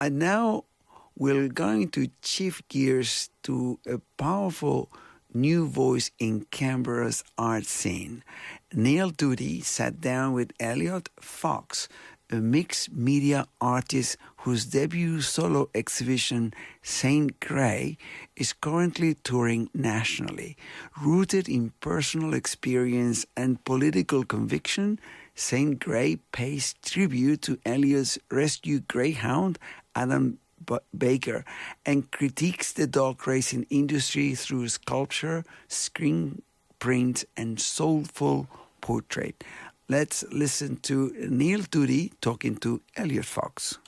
And now we're going to shift gears to a powerful new voice in Canberra's art scene. Neil Doody sat down with Elliott Fox, a mixed media artist whose debut solo exhibition, Saint Grey, is currently touring nationally. Rooted in personal experience and political conviction, Saint Grey pays tribute to Elliott's rescue greyhound, Adam Baker, and critiques the dog racing industry through sculpture, screen print, and soulful portrait. Let's listen to Neil Doody talking to Elliott Fox.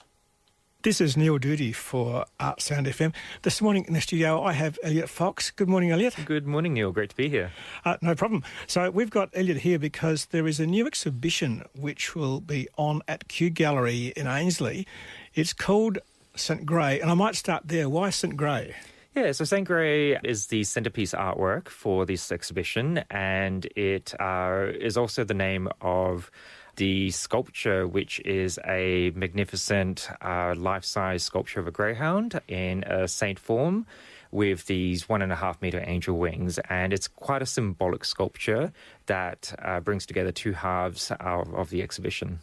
This is Neil Doody for ArtSound FM. This morning in the studio I have Elliott Fox. Good morning, Elliott. Good morning, Neil. Great to be here. No problem. So we've got Elliott here because there is a new exhibition which will be on at Kew Gallery in Ainslie. It's called St Grey, and I might start there. Why St Grey? Yeah, so St Grey is the centrepiece artwork for this exhibition, and it is also the name of the sculpture, which is a magnificent life-size sculpture of a greyhound in a saint form with these 1.5 metre angel wings. And it's quite a symbolic sculpture that brings together two halves of the exhibition.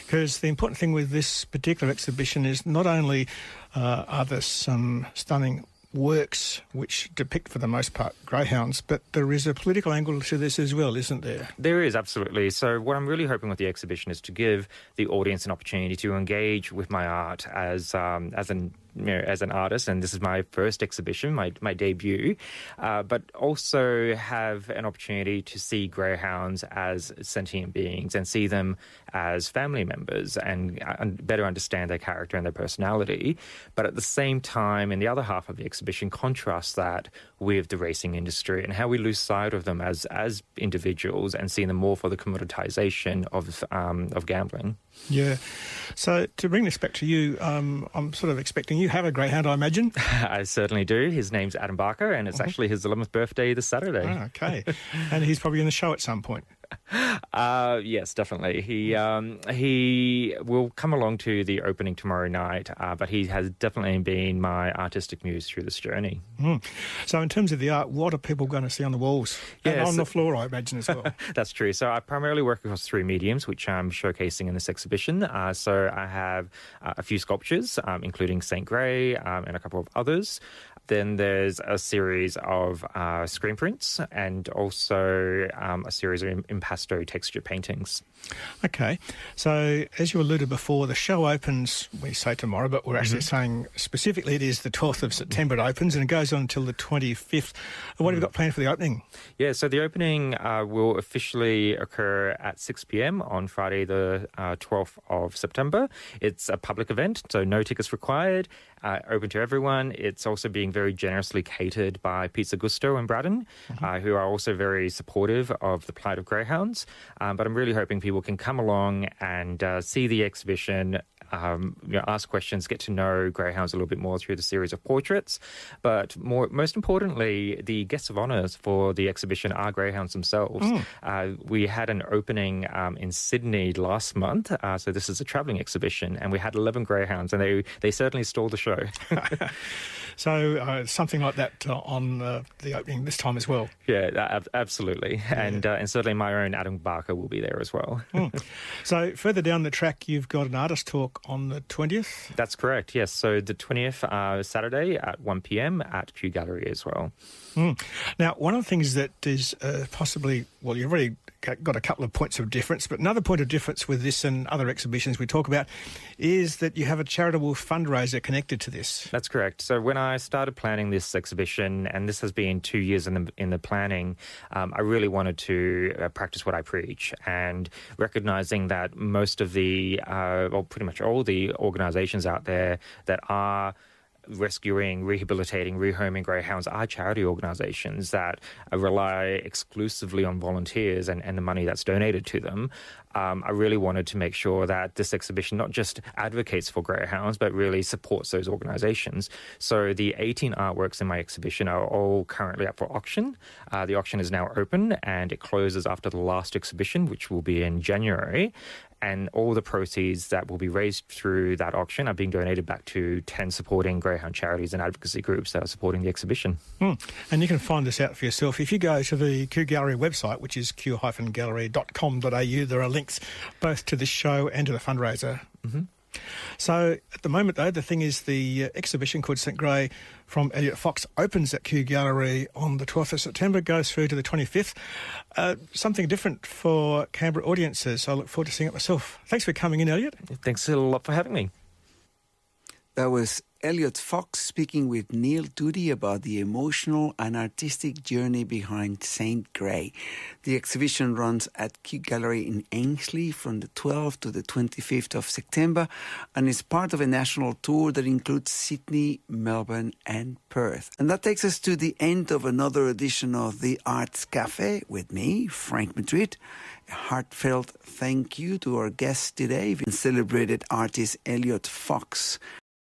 Because the important thing with this particular exhibition is not only are there some stunning works which depict, for the most part, greyhounds, but there is a political angle to this as well, isn't there? There is, absolutely. So what I'm really hoping with the exhibition is to give the audience an opportunity to engage with my art as an artist, and this is my first exhibition, my debut, but also have an opportunity to see greyhounds as sentient beings and see them as family members and better understand their character and their personality. But at the same time, in the other half of the exhibition, contrast that with the racing industry and how we lose sight of them as individuals and see them more for the commoditization of gambling. Yeah. So to bring this back to you, I'm sort of expecting you have a greyhound, I imagine. I certainly do. His name's Adam Barker, and it's actually his 11th birthday this Saturday. Oh, okay. And he's probably in the show at some point. Yes, definitely. He will come along to the opening tomorrow night, but he has definitely been my artistic muse through this journey. So in terms of the art, what are people going to see on the walls? And on the floor, I imagine, as well. That's true. So I primarily work across three mediums, which I'm showcasing in this exhibition. So I have a few sculptures, including St Grey and a couple of others. Then there's a series of screen prints and also a series of impasto texture paintings. Okay. So as you alluded before, the show opens, we say tomorrow, but we're actually saying specifically it is the 12th of September it opens, and it goes on until the 25th. What have you got planned for the opening? Yeah, so the opening will officially occur at 6 p.m. on Friday the 12th of September. It's a public event, so no tickets required, open to everyone. It's also being very generously catered by Pizza Gusto in Braddon, who are also very supportive of the plight of greyhounds. But I'm really hoping people can come along and see the exhibition, ask questions, get to know greyhounds a little bit more through the series of portraits. But most importantly, the guests of honour for the exhibition are greyhounds themselves. We had an opening in Sydney last month, so this is a travelling exhibition, and we had 11 greyhounds, and they certainly stole the show. So something like that on the opening this time as well. Yeah, absolutely. Yeah. And certainly my own Adam Barker will be there as well. So further down the track, you've got an artist talk on the 20th? That's correct, yes. So the 20th, Saturday at 1 p.m. at Kew Gallery as well. Now, one of the things that is possibly, well, you've already got a couple of points of difference, but another point of difference with this and other exhibitions we talk about is that you have a charitable fundraiser connected to this. That's correct. So when I started planning this exhibition, and this has been 2 years in the planning, I really wanted to practice what I preach, and recognising that most of the, well, pretty much all the organisations out there that are rescuing, rehabilitating, rehoming greyhounds are charity organisations that rely exclusively on volunteers and the money that's donated to them. I really wanted to make sure that this exhibition not just advocates for greyhounds, but really supports those organisations. So the 18 artworks in my exhibition are all currently up for auction. The auction is now open, and it closes after the last exhibition, which will be in January. and all the proceeds that will be raised through that auction are being donated back to 10 supporting greyhound charities and advocacy groups that are supporting the exhibition. And you can find this out for yourself. If you go to the Q Gallery website, which is q-gallery.com.au, there are links both to this show and to the fundraiser. So at the moment, though, the thing is the exhibition called St Grey from Elliott Fox opens at Q Gallery on the 12th of September, goes through to the 25th. Something different for Canberra audiences. I look forward to seeing it myself. Thanks for coming in, Elliott. Thanks a lot for having me. That was Elliott Fox speaking with Neil Doody about the emotional and artistic journey behind St. Grey. The exhibition runs at Q Gallery in Ainsley from the 12th to the 25th of September and is part of a national tour that includes Sydney, Melbourne and Perth. And that takes us to the end of another edition of the Arts Cafe with me, Frank Madrid. A heartfelt thank you to our guest today, celebrated artist Elliott Fox,